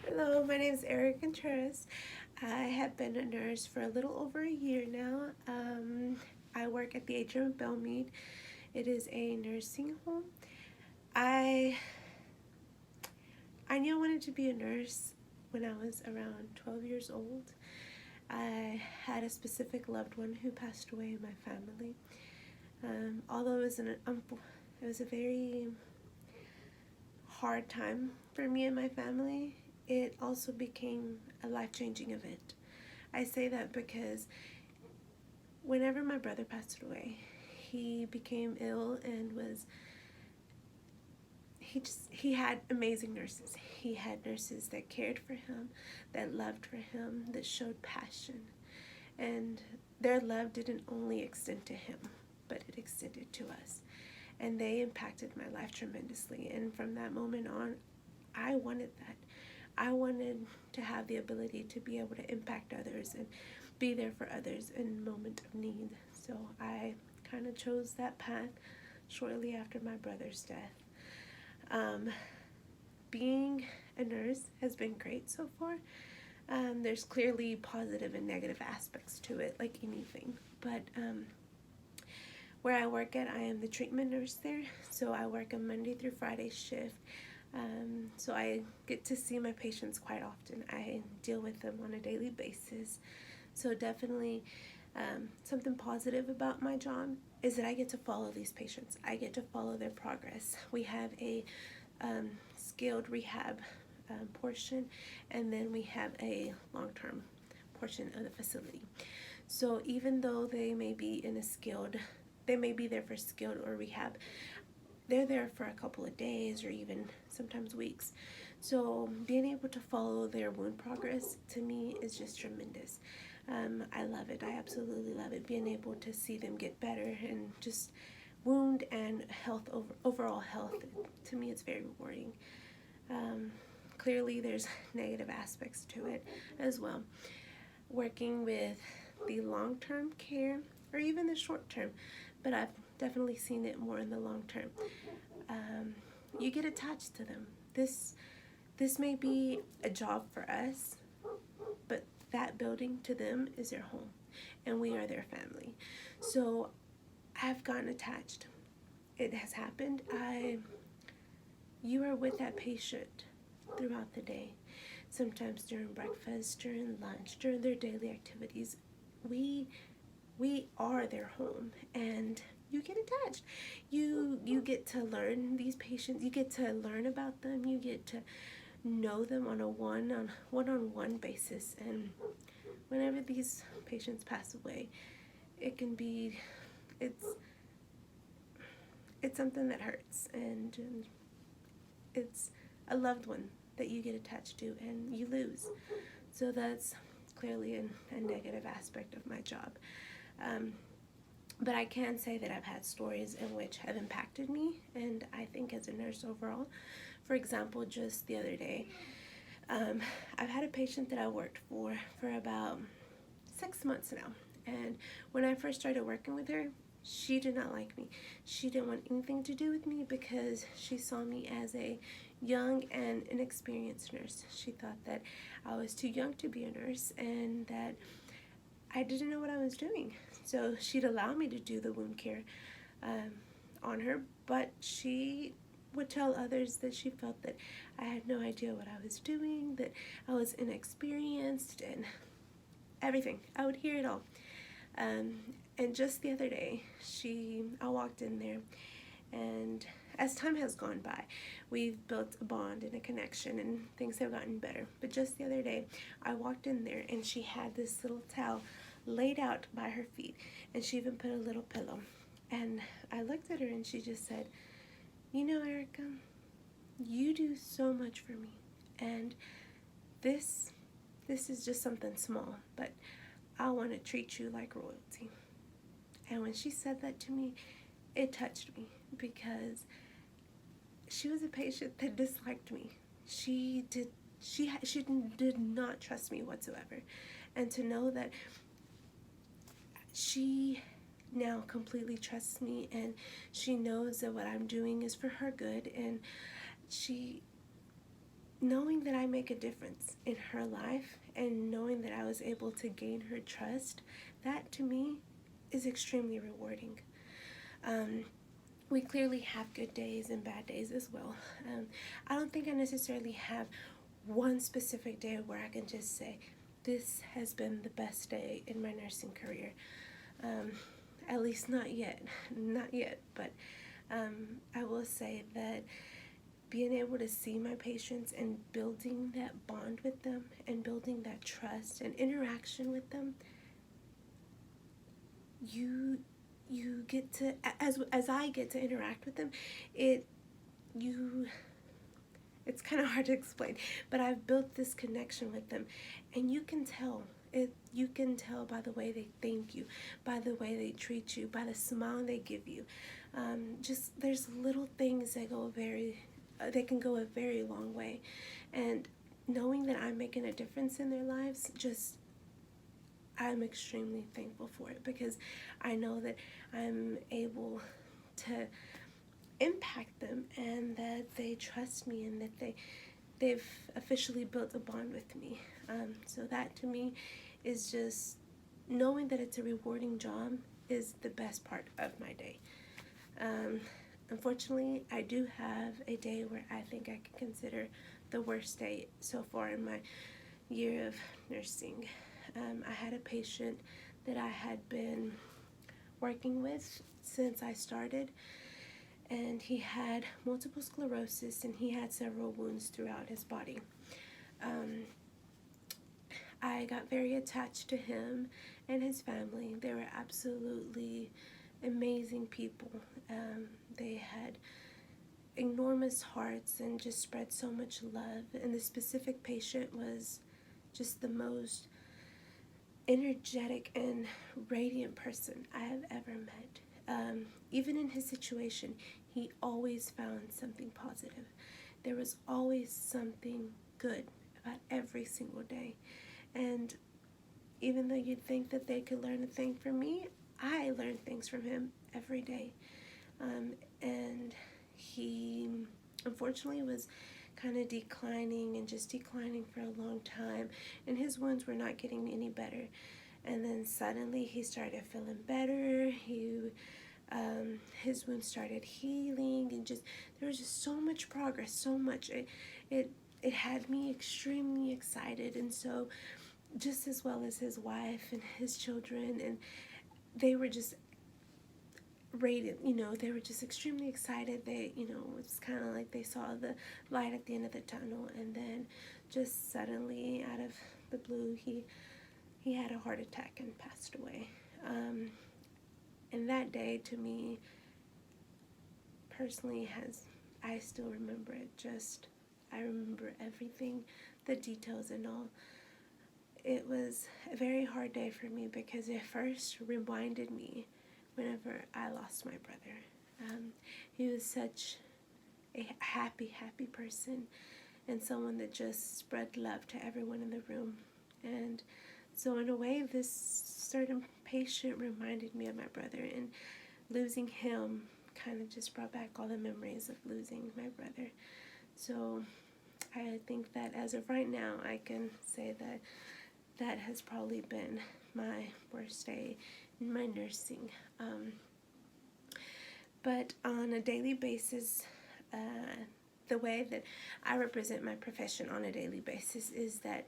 Hello, my name is Erica Contreras. I have been a nurse for a little over a year now. I work at the Atrium of Belmead. It is a nursing home. I I knew I wanted to be a nurse when I was around 12 years old. I had a specific loved one who passed away in my family. Although it was a very hard time for me and my family, it also became a life-changing event. I say that because whenever my brother passed away, he became ill and he had amazing nurses. He had nurses that cared for him, that loved for him, that showed passion. And their love didn't only extend to him, but it extended to us. And they impacted my life tremendously. And from that moment on, I wanted that. I wanted to have the ability to be able to impact others and be there for others in moment of need. So I kind of chose that path shortly after my brother's death. Um, Being a nurse has been great so far. There's clearly positive and negative aspects to it, like anything. But where I work at, I am the treatment nurse there. So I work a Monday through Friday shift. So I get to see my patients quite often. I deal with them on a daily basis. So definitely something positive about my job is that I get to follow these patients. I get to follow their progress. We have a skilled rehab portion, and then we have a long-term portion of the facility. So even though they may be they may be there for skilled or rehab, they're there for a couple of days or even sometimes weeks. So being able to follow their wound progress to me is just tremendous. I love it. I absolutely love it. Being able to see them get better and just wound and overall health, to me it's very rewarding. Clearly there's negative aspects to it as well. Working with the long-term care or even the short-term, but I've definitely seen it more in the long-term. You get attached to them. This may be a job for us, but that building to them is their home, and we are their family. So I've gotten attached. It has happened. You are with that patient throughout the day, sometimes during breakfast, during lunch, during their daily activities. We are their home, and you get attached. You get to learn these patients. You get to learn about them. You get to know them on a one-on-one basis. And whenever these patients pass away, it can be it's something that hurts, and it's a loved one that you get attached to and you lose. So that's clearly a negative aspect of my job. But I can say that I've had stories in which have impacted me, and I think as a nurse overall. For example, just the other day, I've had a patient that I worked for about 6 months now, and when I first started working with her, she did not like me. She didn't want anything to do with me because she saw me as a young and inexperienced nurse. She thought that I was too young to be a nurse and that I didn't know what I was doing. So she'd allow me to do the wound care on her, but she would tell others that she felt that I had no idea what I was doing, that I was inexperienced, and everything. I would hear it all. And just the other day, I walked in there, and as time has gone by, we've built a bond and a connection, and things have gotten better. But just the other day, I walked in there, and she had this little towel laid out by her feet, and she even put a little pillow. And I looked at her, and she just said, "You know, Erica, you do so much for me, and this is just something small, but I want to treat you like royalty." And when she said that to me, it touched me because she was a patient that disliked me. She did not trust me whatsoever. And to know that she now completely trusts me, and she knows that what I'm doing is for her good, and she knowing that I make a difference in her life and knowing that I was able to gain her trust, that to me is extremely rewarding. We clearly have good days and bad days as well. I don't think I necessarily have one specific day where I can just say, this has been the best day in my nursing career. At least not yet. Not yet. But I will say that being able to see my patients and building that bond with them and building that trust and interaction with them, you get to, as I get to interact with them, it's kind of hard to explain, but I've built this connection with them, and you can tell by the way they thank you, by the way they treat you, by the smile they give you. Just there's little things that they can go a very long way, and knowing that I'm making a difference in their lives, I'm extremely thankful for it, because I know that I'm able to impact them and that they trust me and that they've officially built a bond with me. So that to me is just knowing that it's a rewarding job is the best part of my day. Unfortunately, I do have a day where I think I can consider the worst day so far in my year of nursing. I had a patient that I had been working with since I started, and he had multiple sclerosis and he had several wounds throughout his body. I got very attached to him and his family. They were absolutely amazing people. They had enormous hearts and just spread so much love, and the specific patient was just the most energetic and radiant person I have ever met. Even in his situation, he always found something positive. There was always something good about every single day. And even though you'd think that they could learn a thing from me, I learned things from him every day. And he unfortunately was kind of declining for a long time, and his wounds were not getting any better. And then suddenly he started feeling better. His wounds started healing, and there was just so much progress, so much. It had me extremely excited, and so just as well as his wife and his children, and they were just radiant, they were just extremely excited. It's kind of like they saw the light at the end of the tunnel, and then just suddenly out of the blue, he had a heart attack and passed away. And that day to me personally I still remember it. I remember everything, the details and all. It was a very hard day for me because it first reminded me whenever I lost my brother. He was such a happy person, and someone that just spread love to everyone in the room. And so in a way, this certain patient reminded me of my brother, and losing him kind of just brought back all the memories of losing my brother. So I think that as of right now, I can say that has probably been my worst day in my nursing. But on a daily basis, the way that I represent my profession on a daily basis is that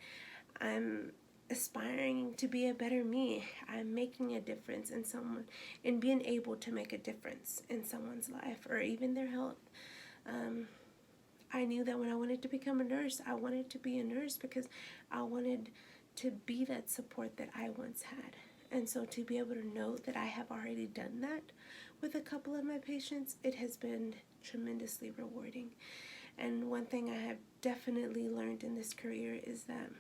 I'm aspiring to be a better me. I'm making a difference in someone, and being able to make a difference in someone's life or even their health. I knew that when I wanted to become a nurse, I wanted to be a nurse because I wanted to be that support that I once had. And so to be able to know that I have already done that with a couple of my patients, it has been tremendously rewarding. And one thing I have definitely learned in this career is that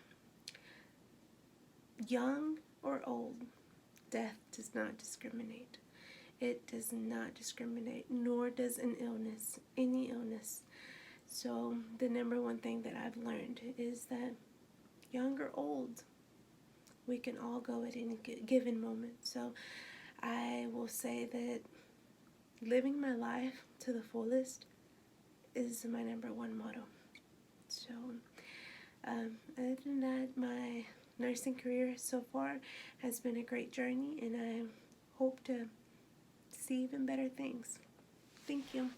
young or old, death does not discriminate. It does not discriminate, nor does an illness, any illness. So the number one thing that I've learned is that young or old, we can all go at any given moment. So I will say that living my life to the fullest is my number one motto. So Other than that, my nursing career so far has been a great journey, and I hope to see even better things. Thank you.